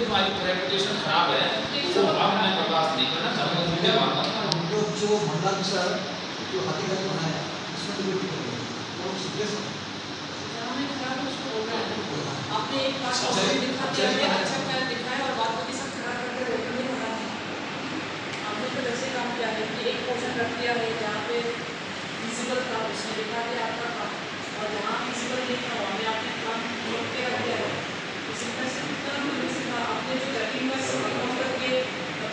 तुम्हारी रेपुटेशन खराब है तो हम मैं बर्दाश्त नहीं करना चाहूँगा। मैं मानता हूँ जो मंडल सर जो हकीकत बनाया उसमें तो भी बहुत सीरियस है। आपने एक बात दिखा दिया है, अच्छा क्या दिखाया और बात को सब खड़ा करके रोकने नहीं होना है। आपने तो वैसे काम किया है कि एक पोर्शन रख दिया है जहाँ पे फिजिकल था उसमें दिखा दिया आपका काम, और जहाँ फिजिकल नहीं था वहाँ पे आपने काम रोक के रख दिया है। इसमें से कितना था आपने जो ट्रैकिंग बस काम करके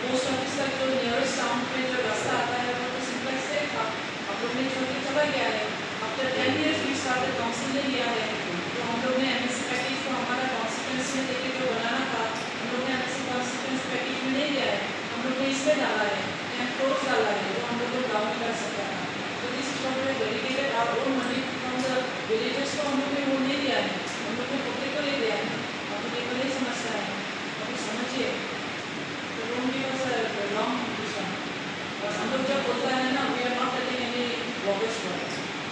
पोस्ट ऑफिस तक जो नियरेस्ट टाउन में जो रास्ता आता है वो तो सिंपल से आप लोग ने छोड़ के चला गया है। After 10 years we started council ने लिया है, तो हम लोग ने एमएससी पैकेज को हमारा कॉन्सिक्वेंस में देके जो बनाना था हम लोग ने एमएससी कॉन्सिक्वेंस पैकेज में नहीं लिया है, हम लोग ने इसमें डाला है, एप्रोच डाला है, तो हम लोग को डाउन कर सकता है। तो this dedicated our own money from the villages को हम लोग ने वो नहीं लिया है, हम लोग ने पब्लिक को ले लिया है। पब्लिक को नहीं समझता है, अभी समझिए तो don't give us a long discussion. और हम लोग जब बोलता है ना we are not telling any lowest word,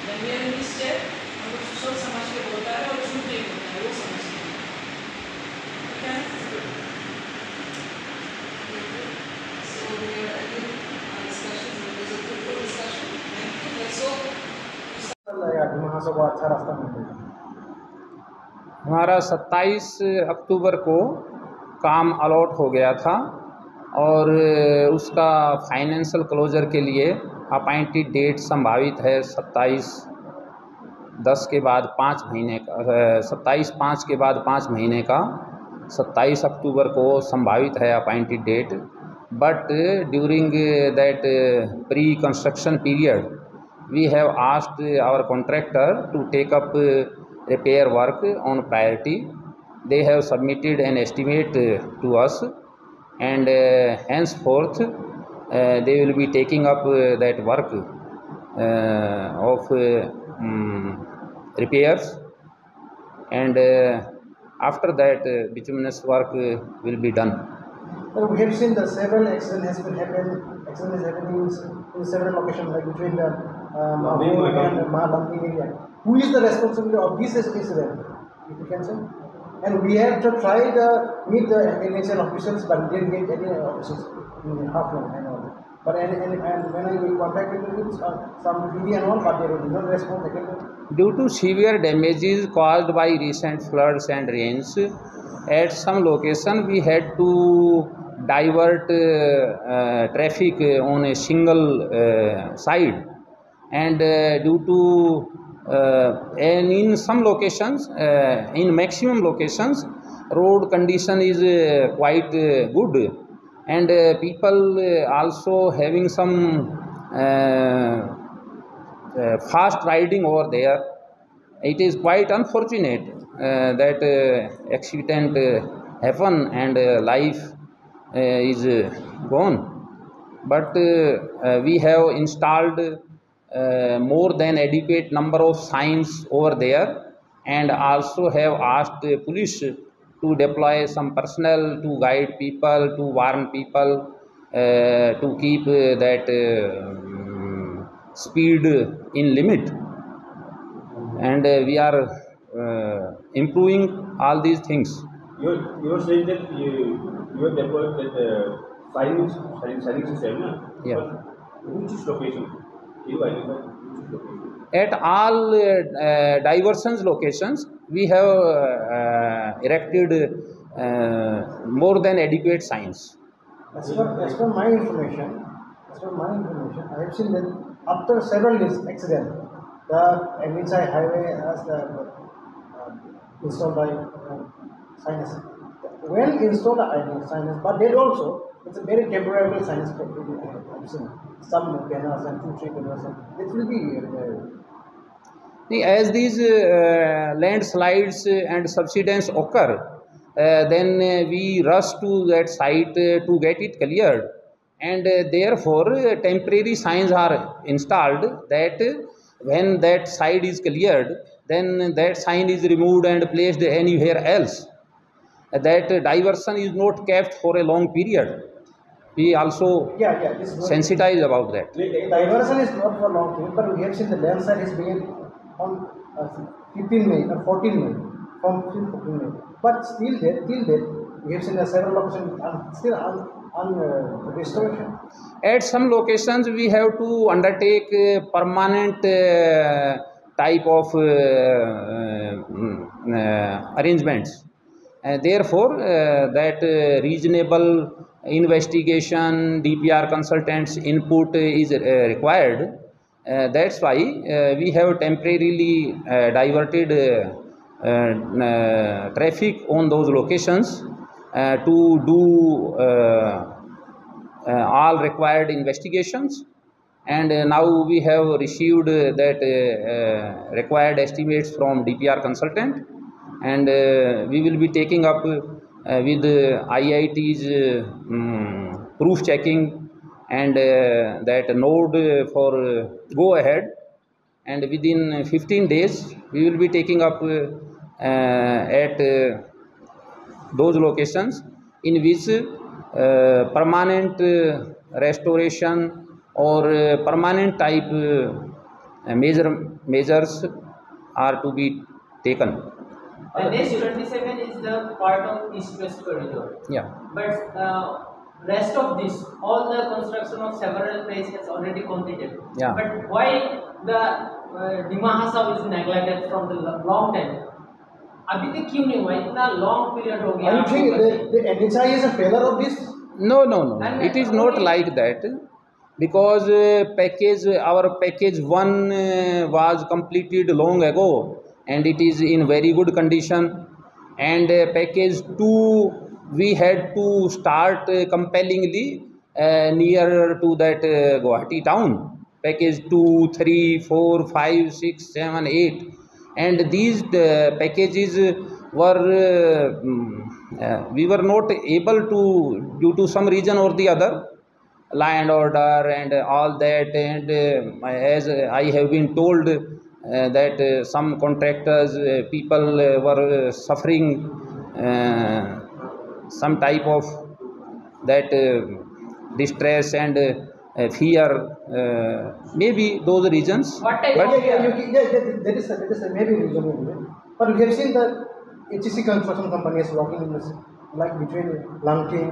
when we are in this step हम लोग सोच समझ के बोलता है और झूठ नहीं बोलता है, वो समझते हैं। ठीक है, so we are again discussion is a good discussion. Thank you. Let's go. वहाँ से वो अच्छा रास्ता मिल गया। हमारा 27 अक्टूबर को काम अलॉट हो गया था और उसका फाइनेंशियल क्लोजर के लिए अपॉइंटेड डेट संभावित है 27/10 के बाद 5 महीने का, 27/5 के बाद 5 महीने का 27 अक्टूबर को संभावित है appointed date. But during that pre construction period we have asked our contractor to take up repair work on priority. They have submitted an estimate to us, and henceforth they will be taking up that work of repairs, and after that bituminous work will be done. We have seen that several accidents has been happening. Accidents happening in several locations, like between the Mahmood and Mahalanting area. Who is the responsibility of this incident? If you can say. And we have to try to meet the NHL officials, but we didn't get any officials in half an hour. But and when I contacted with some PD and all, but they did not respond again. Due to severe damages caused by recent floods and rains, at some location we had to divert traffic on a single side, and due to and in some locations, in maximum locations, road condition is quite good, and people also having some fast riding over there. It is quite unfortunate that accident happen and life is gone. But we have installed more than adequate number of signs over there, and also have asked the police to deploy some personnel to guide people, to warn people, to keep that speed in limit. And we are improving all these things. You are saying that you have deployed that signing system, na? Yeah. Which location? Can you identify which location? At all diversions locations, we have erected more than adequate signs. As per my information, I have seen that after several accidents, the NHI highway has installed by signage. Well installed signage, but then also it's a very temporary signage. I've seen some banners and 2-3 banners. It will be. As these landslides and subsidence occur, then we rush to that site to get it cleared, and therefore temporary signs are installed that when that side is cleared, then that sign is removed and placed anywhere else. That diversion is not kept for a long period. We also sensitize about that. Diversion is not for long period, but we have seen the landslide is being on 15 May or 14 May, from 14 May. But till that, we have seen several locations still on restoration. At some locations, we have to undertake permanent type of arrangements. Therefore, that reasonable investigation, DPR consultants' input is required. That's why we have temporarily diverted traffic on those locations to do all required investigations, and now we have received that required estimates from DPR consultant, and we will be taking up with IIT's proof checking and that node for go ahead, and within 15 days we will be taking up at those locations in which permanent restoration or permanent type measures are to be taken. The next 27 is the part of East-West corridor. Yeah. But rest of this, all the construction of several places has already completed. Yeah. But why the Dima Hasab is neglected from the long time? अभी तक क्यों नहीं हुआ? इतना long period हो गया. Are you saying the NHI is a failure of this? No. It is not like that, because our package 1 was completed long ago and it is in very good condition, and package 2 we had to start compellingly near to that Guwahati town. Package 2, 3, 4, 5, 6, 7, 8, and these packages were we were not able to, due to some reason or the other, law and order and all that, and as I have been told that some contractors people were suffering some type of that distress and fear, maybe those reasons. What type But of That is a maybe reason. But we have seen that HEC construction companies working in this, like between Langking,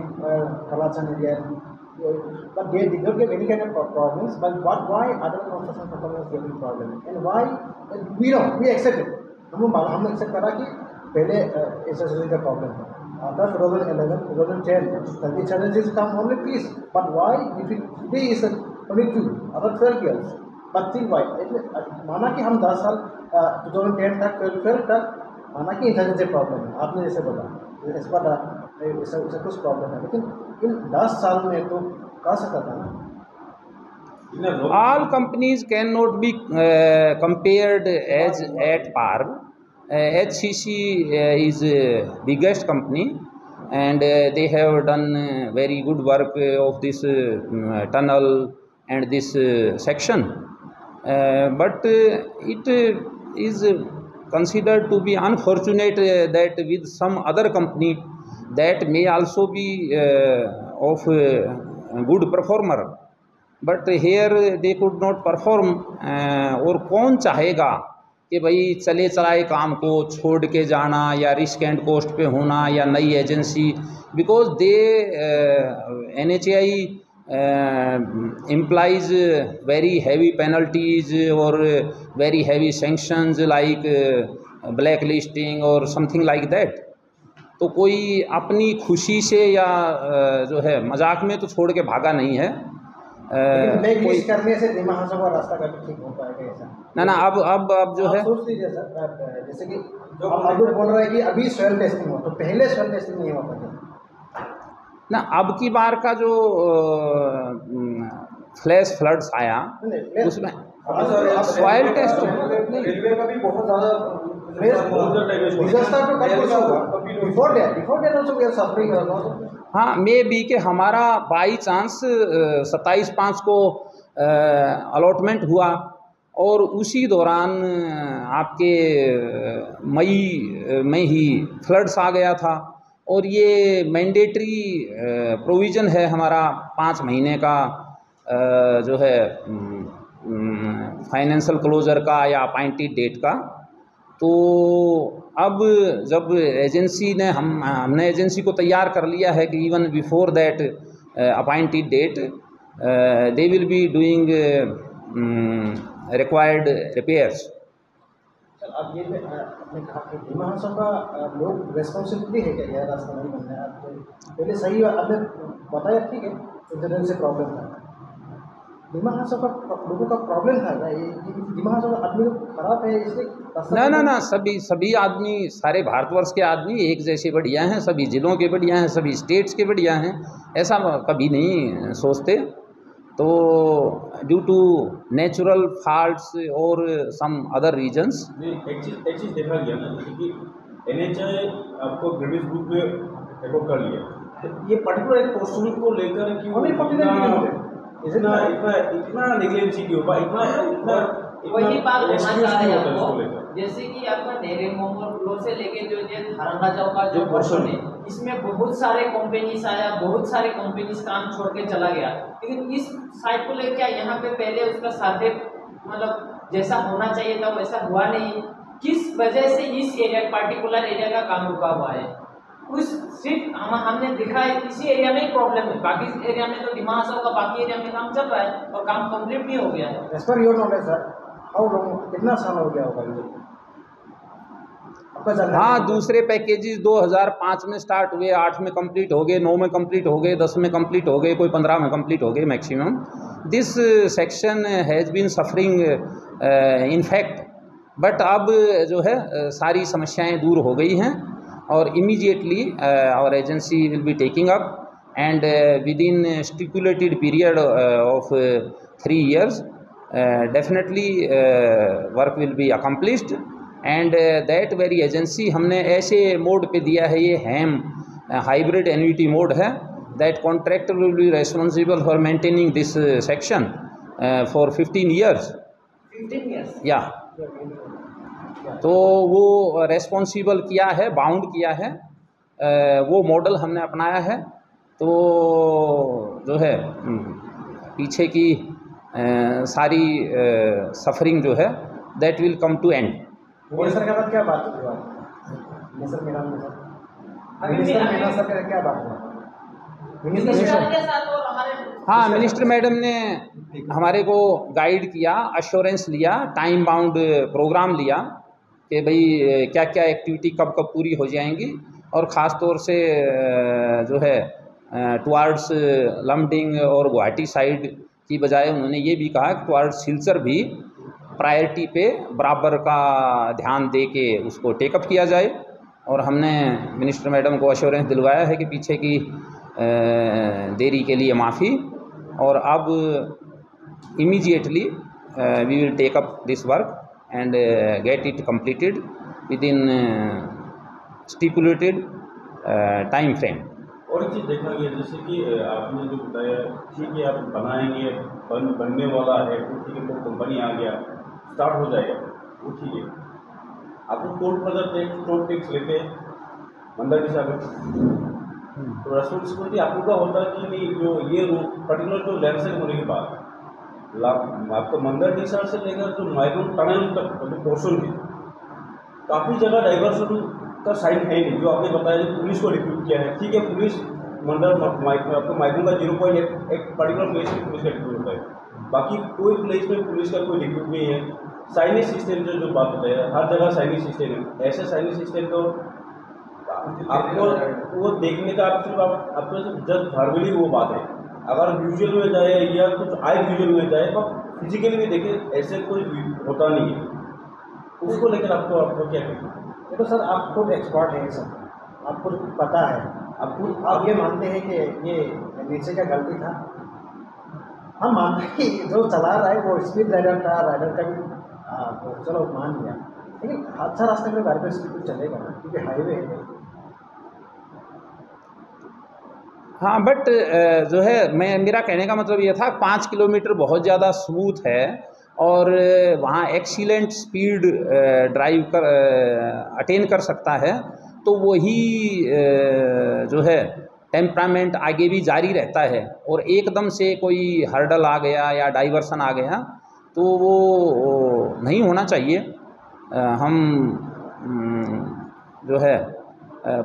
Kalachan area, but they did not get any kind of problems. But why other construction companies getting problems, and why we accept it. हम accept करा कि पहले SSC का problem था. After 2011, 2010, the challenges come only peace. But why? If it today is 22, after 12 years, but still why? माना कि हम 10 साल 2010 तक 12 तक माना कि इंटेलिजेंस प्रॉब्लम है, आपने जैसे बोला इस पर ऐसा कुछ प्रॉब्लम है, लेकिन इन 10 साल में तो कर सकता था ना. all companies cannot be compared as at par. HCC is biggest company, and they have done very good work of this tunnel and this section, but it is considered to be unfortunate that with some other company that may also be of good performer, but here they could not perform. और कौन चाहेगा कि भाई चले चलाए काम को छोड़ के जाना या रिस्क एंड कॉस्ट पे होना या नई agency, because they NHAI implies very heavy penalties or very heavy sanctions like blacklisting or something like that. तो कोई अपनी खुशी से या जो है मजाक में तो छोड़ के भागा नहीं है. कोई करने से दिमाग का रास्ता का ठीक हो पाएगा ऐसा ना अब जो है सोच लीजिए सर, जैसे कि अब लोग बोल रहे हैं कि अभी सॉइल टेस्टिंग हो, तो पहले सॉइल टेस्टिंग नहीं होता था ना. अब की बार का जो फ्लैश फ्लड्स आया उसमें सॉइल टेस्ट रेलवे का भी बहुत ज़्यादा डिजास्टर तो कब होगा, before that also we are suffering. हाँ, मे बी के हमारा बाई चांस 27/5 को अलॉटमेंट हुआ और उसी दौरान आपके मई में ही फ्लड्स आ गया था, और ये मैंडेटरी प्रोविज़न है हमारा 5 महीने का जो है फाइनेंशियल क्लोजर का या अपॉइंटेड डेट का. तो अब जब एजेंसी ने हमने एजेंसी को तैयार कर लिया है कि even before that appointed date they will be doing required repairs. Sir अब ये आपने कहा कि डिमा हाउस का लोग रेस्पॉन्सिबिलिटी है क्या यह रास्ता नहीं बनना है? आप पहले सही आपने बताया, ठीक है इंटरनेट से प्रॉब्लम था, डिमा हाउस का लोगों का प्रॉब्लम था क्या? ये डिमा हाउस का आदमी खराब है इसलिए रास्ता ना सभी आदमी, सारे भारतवर्ष के आदमी एक जैसे बढ़िया हैं, सभी जिलों के बढ़िया हैं, सभी स्टेट्स के बढ़िया हैं, ऐसा कभी नहीं सोचते। तो ड्यू टू नेचुरल फॉल्ट्स और सम अदर रीजंस एक चीज़ देखा गया ना, जैसे कि NHAI आपको गिनीज बुक में रिकॉर्ड कर लिया, तो ये पर्टिकुलर एक पोर्शन को लेकर क्यों इतना नेग्लिजेंसी क्यों इतना वही बात होना excuse चाह रहे क्यों हैं होता है इसको आपको, लेकर? जैसे कि आपका नेरे मोहम्मद फ्लो से लेके जो ये थारागाजाव का जो पोर्शन है, इसमें बहुत सारे कंपनीज आया, बहुत सारे कंपनीज काम छोड़ के चला गया, लेकिन इस साइट को लेकर यहाँ पे पहले उसका सर्वे मतलब जैसा होना चाहिए था वैसा हुआ नहीं। किस वजह से इस एरिया पार्टिकुलर एरिया का काम रुका हुआ है? उस सिर्फ हमने देखा है इसी एरिया में ही प्रॉब्लम है, बाकी एरिया में तो डिमा हाउस का बाकी एरिया में काम चल रहा है और काम कंप्लीट भी हो गया है। As per your knowledge sir, how long, कितना साल हो गया होगा ये आपका जानना? हाँ, दूसरे पैकेजेस 2005 में स्टार्ट हुए, 8 में कंप्लीट हो गए, 9 में कंप्लीट हो गए, 10 में कंप्लीट हो गए, कोई 15 में कंप्लीट हो गए maximum. This section has been suffering in fact, but अब जो है सारी समस्याएं दूर हो गई हैं और immediately our agency will be taking up and within stipulated period of 3 years definitely work will be accomplished and that very agency हमने ऐसे मोड पे दिया है, ये हैम हाइब्रिड एन्युटी मोड है, that contractor will be responsible for maintaining this section for 15 years 15 years या तो वो रेस्पॉन्सिबल किया है, बाउंड किया है, वो मॉडल हमने अपनाया है। तो जो है पीछे की सारी सफरिंग जो है that will come to end. Minister के साथ क्या बात हुई? मिनिस्टर मीना सर का क्या बात हुआ? मिनिस्टर के साथ और हमारे हाँ, मिनिस्टर मैडम ने हमारे को गाइड किया, अश्योरेंस लिया, टाइम बाउंड प्रोग्राम लिया कि भाई क्या क्या एक्टिविटी कब कब पूरी हो जाएंगी, और ख़ास तौर से जो है टुवार्ड्स लमडिंग और गुवाहाटी साइड की बजाय उन्होंने ये भी कहा कि टुवार्ड्स सिलचर भी प्रायोरिटी पे बराबर का ध्यान दे के उसको टेकअप किया जाए। और हमने मिनिस्टर मैडम को अश्योरेंस दिलवाया है कि पीछे की देरी के लिए माफ़ी, और अब immediately we will take up this work and get it completed within stipulated time frame। और एक चीज़ देखा गया, जैसे कि आपने जो बताया, ठीक है आप बनाएंगे, बनने वाला है, ठीक है, तो कंपनी आ गया, स्टार्ट हो जाएगा, वो ठीक है, आपको toll plaza tax, toll tax लेके मंदिर के साथ तो रेस्पॉन्सिबिलिटी आपको का होता है कि नहीं, जो ये पर्टिकुलर जो लैंडस्लाइड होने के बाद आपको मंदिर हिसाब से लेकर जो माइग्रेन टनल तक जो पोर्शन है, काफ़ी जगह डाइवर्सन का साइन है नहीं, जो आपने बताया जो पुलिस को रिक्रूट किया है, ठीक है, पुलिस मंदिर आपको माइग्रेन का 0.1 एक पर्टिकुलर प्लेस में पुलिस का रिक्रूट होता है, बाकी कोई प्लेस में पुलिस का कोई रिक्रूट नहीं है। साइनिज सिस्टम जो बात बताया, हर जगह साइनिज सिस्टम है, ऐसे साइनिज सिस्टम को आपको वो देखने का आपको जब वर्बली वो बात है, अगर विजुअल में जाए या कुछ आई विजुअल में जाए तो फिजिकली भी देखें, ऐसे कोई होता नहीं है, उसको लेकर आपको क्या कहना है? देखो सर, आप खुद एक्सपर्ट हैं सर, आपको पता है, आप ये मानते हैं कि ये नीचे का गलती था? हम मानते हैं कि जो चला रहा है वो स्पीड राइडर का भी तो चलो मान लिया, लेकिन अच्छा रास्ते में गाड़ी पर स्पीड चलेगा ना, क्योंकि हाईवे है। हाँ, बट जो है मेरा कहने का मतलब ये था 5 किलोमीटर बहुत ज़्यादा स्मूथ है और वहाँ एक्सीलेंट स्पीड ड्राइव कर अटेन कर सकता है, तो वही जो है टेम्परामेंट आगे भी जारी रहता है। और एकदम से कोई हर्डल आ गया या डाइवर्सन आ गया तो वो नहीं होना चाहिए। हम जो है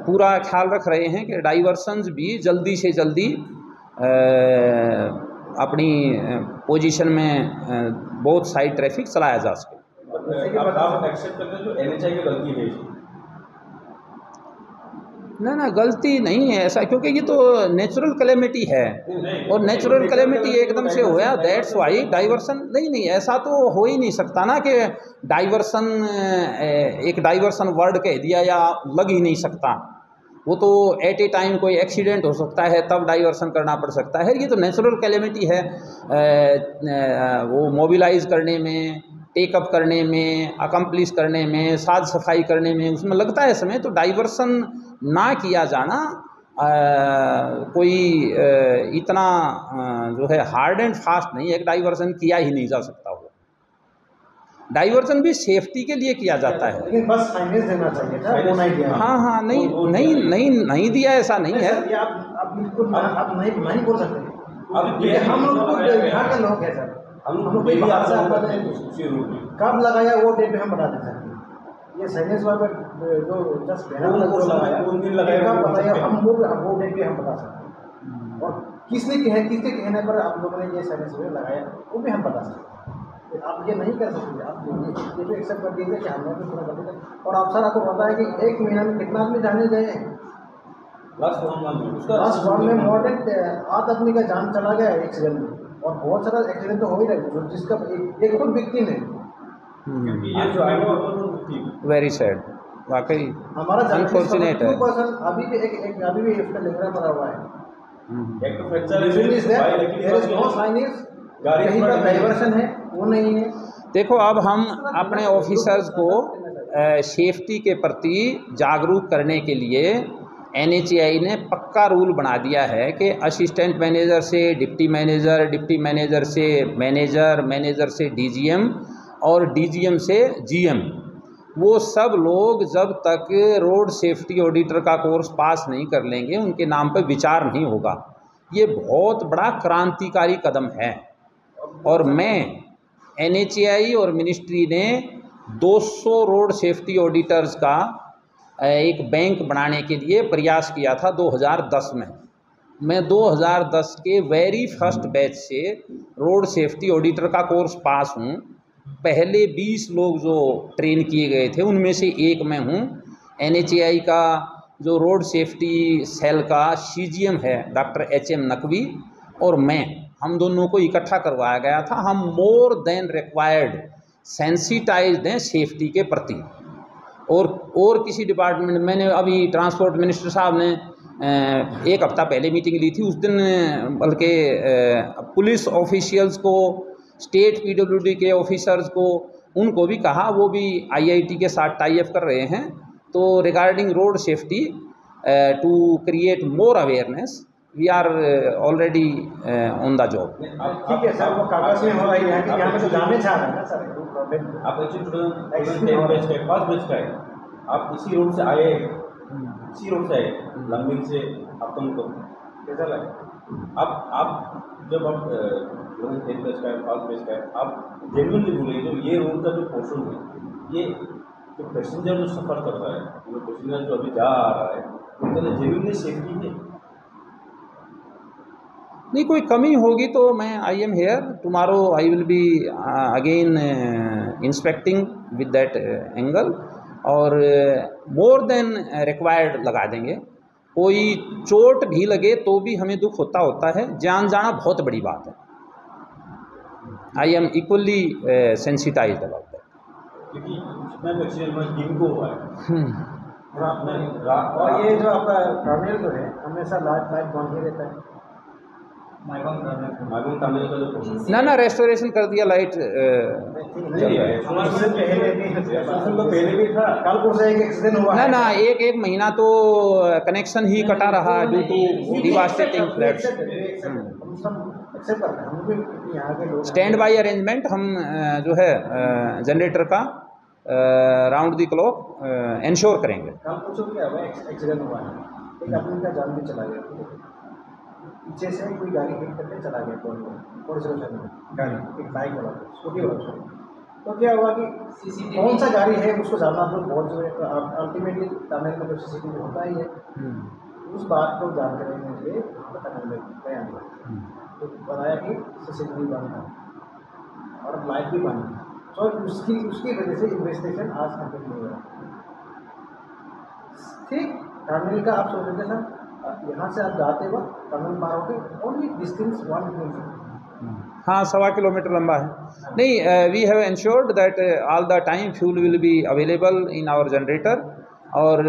पूरा ख्याल रख रहे हैं कि डाइवर्सन्स भी जल्दी से जल्दी अपनी पोजीशन में बोथ साइड ट्रैफिक चलाया जा सके। आप एक्सेप्ट करते हैं जो NHAI की गलती है इसमें? ना गलती नहीं है ऐसा, क्योंकि ये तो नेचुरल कैलेमिटी है और नेचुरल कैलेमिटी एकदम से होया, दैट्स वाई डाइवर्सन नहीं ऐसा तो हो ही नहीं सकता ना कि डाइवर्सन एक डाइवर्सन वर्ड कह दिया या लग ही नहीं सकता। वो तो एट ए टाइम कोई एक्सीडेंट हो सकता है तब डाइवर्सन करना पड़ सकता है। ये तो नेचुरल कैलेमिटी है, वो मोबिलाइज करने में, टेकअप करने में, अकम्प्लिश करने में, साफ सफाई करने में उसमें लगता है समय। तो डाइवर्सन ना किया जाना कोई इतना जो है हार्ड एंड फास्ट नहीं है कि डाइवर्सन किया ही नहीं जा सकता हो। डाइवर्सन भी सेफ्टी के लिए किया जाता है। लेकिन बस फाइनेंस देना चाहिए था, वो नहीं दिया। हाँ नहीं दिया, ऐसा नहीं है। आप बिल्कुल आप नहीं बोल सकते। हम लोग तो यहाँ के लोग हैं सर, हम लोग भी बाहर से आते हैं। कब लगाया वो डेट हम बता दें सर। ये साइनेस वाला जो जस्ट बैनर लगाया कब बताया, हम वो डेट भी हम बता सकते हैं। और किसके कहने पर आप लोगों ने ये साइनेस लगाया वो भी हम बता सकते हैं। आप ये नहीं कर सकते, आप ये तो एक्सेप्ट कर दीजिए कि हमने भी पूरा कर दिया। और आप सर आपको पता है कि 1 महीना में कितना आदमी जाने गए हैं? लास्ट 1 में मोर देन 8 आदमी का जान चला गया एक्सीडेंट में। और बहुत सारा एक्सीडेंट तो हो ही रहे जिसका एक खुद विक्टिम है। वेरी सैड, वाकई हमारा अनफॉर्चुनेट है। अभी भी अभी भी इसका लेखरा पड़ा हुआ है। कहीं का डाइवर्सन है वो नहीं है। देखो अब हम अपने ऑफिसर्स को सेफ्टी के प्रति जागरूक करने के लिए NHAI ने पक्का रूल बना दिया है कि असिस्टेंट मैनेजर से डिप्टी मैनेजर, डिप्टी मैनेजर से मैनेजर, मैनेजर से DGM और DGM से GM, वो सब लोग जब तक रोड सेफ्टी ऑडिटर का कोर्स पास नहीं कर लेंगे उनके नाम पर विचार नहीं होगा। ये बहुत बड़ा क्रांतिकारी कदम है। और मैं NHAI और मिनिस्ट्री ने 200 रोड सेफ्टी ऑडिटर्स का एक बैंक बनाने के लिए प्रयास किया था 2010 में। मैं 2010 के वेरी फर्स्ट बैच से रोड सेफ्टी ऑडिटर का कोर्स पास हूँ। पहले 20 लोग जो ट्रेन किए गए थे उनमें से एक मैं हूँ। NHAI का जो रोड सेफ्टी सेल का CGM है डॉक्टर HM नकवी और मैं, हम दोनों को इकट्ठा करवाया गया था। हम मोर देन रिक्वायर्ड सेंसिटाइज्ड हैं सेफ्टी के प्रति। और किसी डिपार्टमेंट, मैंने अभी ट्रांसपोर्ट मिनिस्टर साहब ने 1 हफ्ता पहले मीटिंग ली थी, उस दिन बल्कि पुलिस ऑफिशियल्स को, स्टेट PWD के ऑफिसर्स को, उनको भी कहा, वो भी IIT के साथ टाई अप कर रहे हैं। तो regarding road safety to create more awareness we are already on the job. ठीक है सर, वो कागज में हो रही है कि यहाँ पे तो जाने चाह रहे हैं ना सर। आप फर्स्ट बेच का है, आप इसी रोड से आए, लंबिंग से आप तुमको कैसा लगा? आप जब आप टेन बेच का है, फर्स्ट बेच का है, आप जेन्युइनली बोले जो ये रोड का जो पोर्शन है, ये जो पैसेंजर जो सफ़र कर रहा है, जो पैसेंजर जो अभी जा रहा है, उनके लिए जेन्युइनली सेफ्टी है? नहीं, कोई कमी होगी तो मैं I am here tomorrow, I will be again inspecting with that angle और मोर देन रिक्वायर्ड लगा देंगे। कोई चोट भी लगे तो भी हमें दुख होता है, जान जाना बहुत बड़ी बात है। I am equally sensitised about that. क्योंकि उसमें एक्सीडेंट में टीम को हुआ है और ये जो आपका टर्मिनल जो है हमेशा लाइट बंद ही रहता है। ना रेस्टोरेशन कर दिया, लाइट पहले भी था, कल से एक एक्सीडेंट हुआ ना एक महीना तो कनेक्शन ही कटा रहा due to devastating floods. Stand by arrangement हम जो है जनरेटर का राउंड दी क्लॉक इंश्योर करेंगे। कल परसों क्या हुआ, एक्सीडेंट हुआ है, एक आदमी का जान भी चला गया, पीछे से कोई गाड़ी हिट करके चला गया, थोड़ी सी गाड़ी, एक बाइक वाला, स्कूटी वाला, तो क्या हुआ कि CCTV कौन सा गाड़ी है उसको जानना तो बहुत जरूरी है। अल्टीमेटली टनल में तो CCTV होता ही है। उस बात को जानकारी के लिए टनल में गया तो बताया कि CCTV बंद था और लाइट भी बंद था, तो उसकी वजह से इन्वेस्टिगेशन आज कंप्लीट नहीं हुआ। ठीक टनल का आप सोच रहे सर, यहाँ से आप जाते वक्त टनल पार होकर ओनली डिस्टेंस 1 किलोमीटर, हाँ 1.25 किलोमीटर लंबा है। नहीं, we have ensured that all the time fuel will be available in our generator. और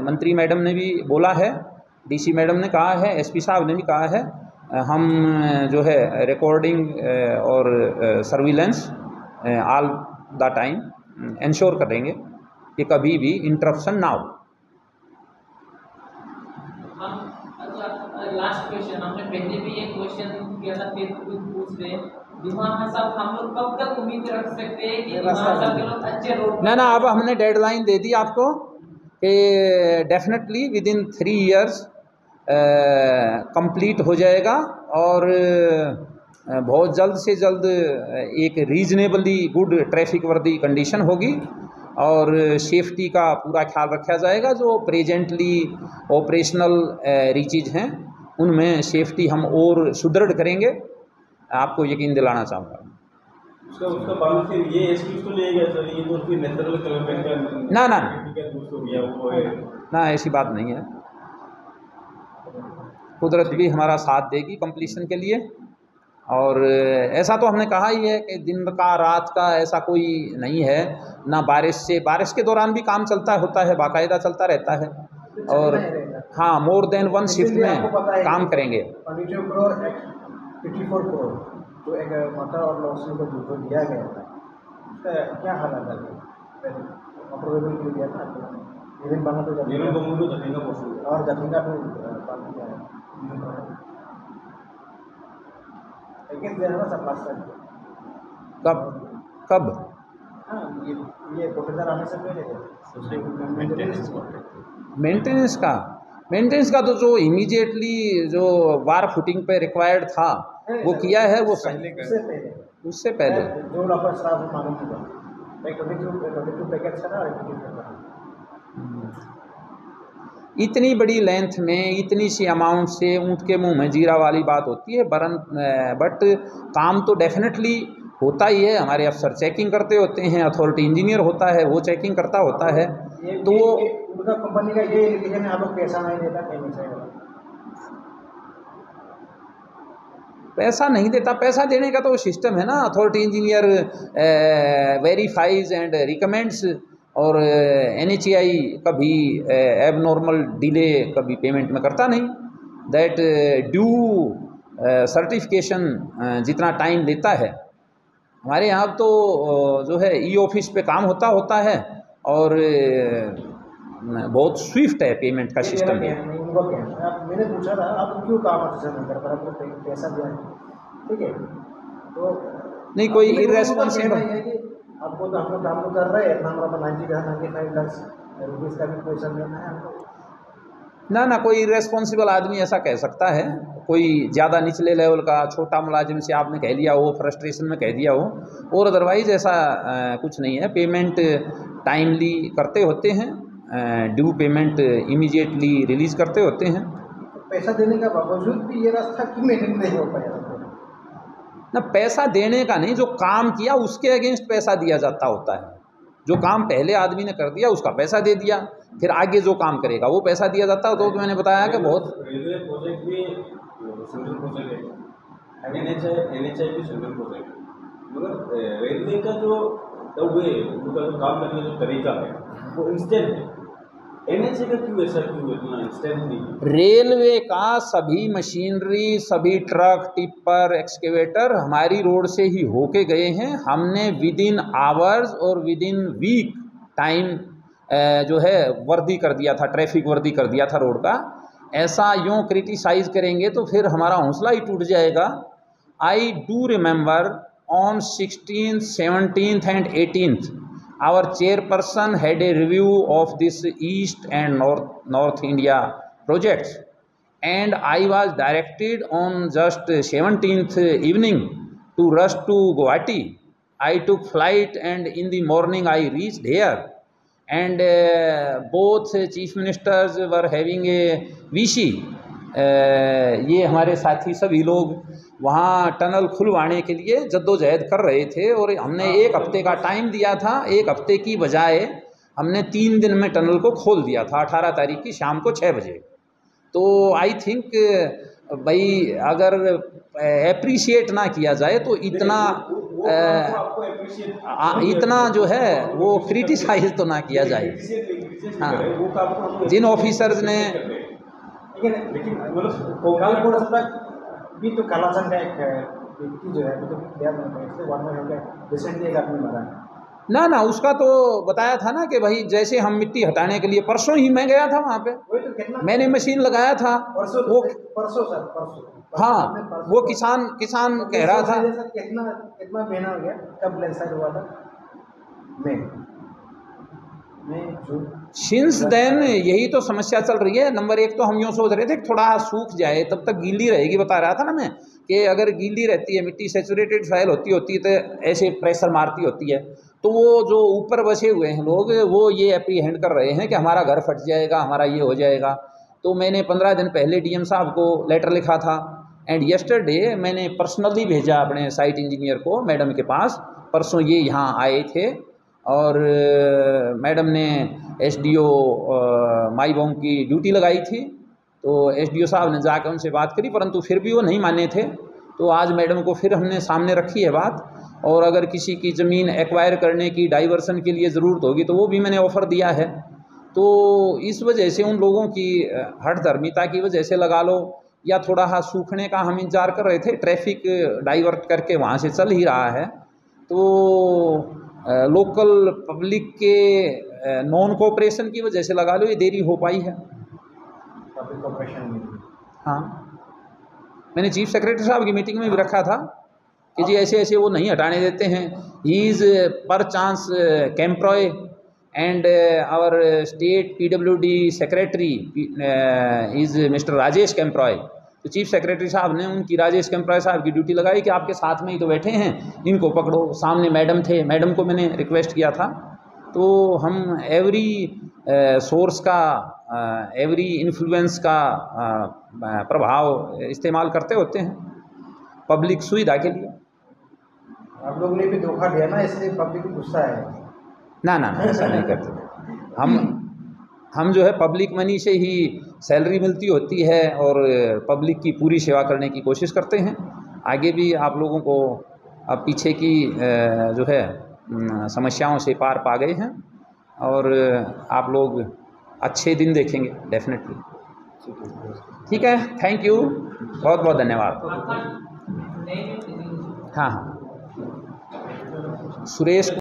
मंत्री मैडम ने भी बोला है, DC मैडम ने कहा है, SP साहब ने भी कहा है, हम जो है रिकॉर्डिंग और surveillance all the time ensure करेंगे कि कभी भी इंटरप्शन ना हो। लास्ट क्वेश्चन, हमने पहले भी एक क्वेश्चन किया था, फिर पूछ रहे दिमाग साहब, हम लोग कब तक उम्मीद रख सकते हैं कि दिमाग साहब के लोग अच्छे रोड ना अब हमने डेडलाइन दे दी आपको कि definitely with in 3 years complete हो जाएगा। और बहुत जल्द से जल्द एक रीजनेबली गुड ट्रैफिक वर्दी कंडीशन होगी और सेफ्टी का पूरा ख्याल रखा जाएगा। जो प्रेजेंटली ऑपरेशनल रीचेज हैं उनमें सेफ्टी हम और सुदृढ़ करेंगे, आपको यकीन दिलाना चाहूँगा। उसका बाद फिर ये एक्सक्यूज तो नहीं है सर, ये तो फिर नेचुरल डेवलपमेंट का ना हो गया वो है ना, ऐसी बात नहीं है। कुदरत भी हमारा साथ देगी कंप्लीशन के लिए। और ऐसा तो हमने कहा ही है कि दिन का रात का ऐसा कोई नहीं है, ना बारिश के दौरान भी काम चलता होता है, बाकायदा चलता रहता है। और हाँ, मोर देन 1 शिफ्ट में काम करेंगे। 22 करोड़ 54 करोड़ जो एक माता और लॉन्ग को जो दिया गया था, उसका क्या हालत है? अप्रूवल के लिए दिया था इवन बना तो और जमीन का तो बात किया है लेकिन देना ना सब लास्ट कब हाँ, ये प्रोफेसर आने से पहले मेंटेनेंस का तो जो इमीडिएटली जो वार फुटिंग पे रिक्वायर्ड था वो किया है, वो उससे पहले जो डॉक्टर साहब मालूम होगा 22 पैकेट था ना। इतनी बड़ी लेंथ में इतनी सी अमाउंट से ऊँट के मुंह में जीरा वाली बात होती है। बट काम तो डेफिनेटली होता ही है। हमारे अफसर चेकिंग करते होते हैं, अथॉरिटी इंजीनियर होता है वो चेकिंग करता होता है। तो वो उनका कंपनी का ये इंडिकेशन है, आप लोग पैसा नहीं देता कहना चाहिए। पैसा नहीं देता, पैसा देने का तो सिस्टम है ना। Authority engineer verifies and recommends. और NHAI कभी एबनॉर्मल डिले कभी पेमेंट में करता नहीं। दैट ड्यू सर्टिफिकेशन जितना टाइम लेता है हमारे यहाँ तो जो है E-ऑफिस पे काम होता है और बहुत स्विफ्ट है पेमेंट का सिस्टम। मैंने पूछा था आप क्यों काम अच्छा नहीं कर पा रहे, पैसा दिया ठीक है तो नहीं कोई इर्रेस्पॉन्सिबल है कि आपको तो हम लोग काम तो कर रहे हैं, इतना हमारा 95 लाख रुपीज़ का भी पैसा देना है हमको। ना कोई इर्रेस्पॉन्सिबल आदमी ऐसा कह सकता है, कोई ज़्यादा निचले लेवल का छोटा मुलाजिम से आपने कह लिया हो, फ्रस्ट्रेशन में कह दिया हो, और अदरवाइज ऐसा कुछ नहीं है। पेमेंट टाइमली करते होते हैं, ड्यू पेमेंट इमीडिएटली रिलीज़ करते होते हैं। पैसा देने का बावजूद भी ये रास्ता क्यों मेंटेन नहीं हो पाया? ना पैसा देने का नहीं, जो काम किया उसके अगेंस्ट पैसा दिया जाता होता है। जो काम पहले आदमी ने कर दिया उसका पैसा दे दिया, फिर आगे जो काम करेगा वो पैसा दिया जाता है। तो मैंने बताया कि बहुत रेलवे प्रोजेक्ट भी सेंट्रल प्रोजेक्ट है, NHAI भी सेंट्रल प्रोजेक्ट है, मगर रेलवे का जो वे उनका जो काम करने का जो तरीका है वो इंस्टेंट है। NHAI का क्यों ऐसा इतना इंस्टेंट नहीं? रेलवे का सभी मशीनरी, सभी ट्रक, टिप्पर, एक्सकेवेटर हमारी रोड से ही होके गए हैं। हमने विद इन आवर्स और विद इन वीक टाइम जो है वर्दी कर दिया था, ट्रैफिक वर्दी कर दिया था रोड का। ऐसा यूँ क्रिटिसाइज करेंगे तो फिर हमारा हौसला ही टूट जाएगा। I do remember on 16th, 17th and 18th our chairperson had a review of this East and North India projects, and I was directed on just 17th evening to rush to Guwahati. I took flight and in the morning I reached here and both chief ministers were having a VC. ये हमारे साथी सभी लोग वहाँ tunnel खुलवाने के लिए जद्दोजहद कर रहे थे और हमने 1 हफ्ते का टाइम दिया था। 1 हफ्ते की बजाय हमने 3 दिन में टनल को खोल दिया था, 18 तारीख की शाम को 6 बजे। तो आई थिंक भाई अगर एप्रिशिएट ना किया जाए तो इतना जो है वो क्रिटिसाइज तो ना किया जाए। हाँ, जिन ऑफिसर्स ने लेकिन भी तो कालाचन का एक व्यक्ति जो है तो रिसेंटली एक आदमी मरा है ना उसका तो बताया था ना कि भाई जैसे हम मिट्टी हटाने के लिए परसों ही मैं गया था वहाँ पे, मैंने मशीन लगाया था परसों सर। हाँ, वो किसान कह रहा था कितना महीना हो गया, कब लैंडस्लाइड हुआ था? सिंस देन यही तो समस्या चल रही है। नंबर 1 तो हम यूँ सोच रहे थे कि थोड़ा सूख जाए तब तक गीली रहेगी, बता रहा था ना मैं कि अगर गीली रहती है मिट्टी, सेचुरेटेड सॉइल होती है तो ऐसे प्रेशर मारती होती है, तो वो जो ऊपर बसे हुए हैं लोग वो ये एप्रीहेंड कर रहे हैं कि हमारा घर फट जाएगा, हमारा ये हो जाएगा। तो मैंने 15 दिन पहले डीएम साहब को लेटर लिखा था एंड यस्टरडे मैंने पर्सनली भेजा अपने साइट इंजीनियर को मैडम के पास। परसों ये यहाँ आए थे और मैडम ने एसडीओ माईबोंग की ड्यूटी लगाई थी, तो एसडीओ साहब ने जाकर उनसे बात करी परंतु फिर भी वो नहीं माने थे। तो आज मैडम को फिर हमने सामने रखी है बात, और अगर किसी की ज़मीन एक्वायर करने की डाइवर्सन के लिए ज़रूरत होगी तो वो भी मैंने ऑफ़र दिया है। तो इस वजह से उन लोगों की हठधर्मिता की वजह से लगा लो या थोड़ा सा सूखने का हम इंतज़ार कर रहे थे, ट्रैफिक डाइवर्ट करके वहाँ से चल ही रहा है, तो लोकल पब्लिक के नॉन कोऑपरेशन की वजह से लगा लो ये देरी हो पाई है। हाँ, मैंने चीफ सेक्रेटरी साहब की मीटिंग में भी रखा था कि जी ऐसे ऐसे वो नहीं हटाने देते हैं। ही इज़ पर चांस कैम्प्रॉय and our state PWD secretary is mister Rajesh कैम्प्रॉय। तो चीफ सेक्रेटरी साहब ने उनकी राजेश कैम्प्रॉय साहब की ड्यूटी लगाई कि आपके साथ में ही तो बैठे हैं, इनको पकड़ो। सामने मैडम थे, मैडम को मैंने रिक्वेस्ट किया था। तो हम एवरी सोर्स का एवरी इन्फ्लुएंस का प्रभाव इस्तेमाल करते होते हैं पब्लिक सुविधा के लिए। आप लोगों ने भी धोखा दिया ना, इसलिए पब्लिक गुस्सा है। ना ऐसा नहीं करते हम जो है पब्लिक मनी से ही सैलरी मिलती होती है और पब्लिक की पूरी सेवा करने की कोशिश करते हैं। आगे भी आप लोगों को अब पीछे की जो है समस्याओं से पार पा गए हैं और आप लोग अच्छे दिन देखेंगे डेफिनेटली। ठीक है, थैंक यू, बहुत बहुत धन्यवाद। हाँ, सुरेश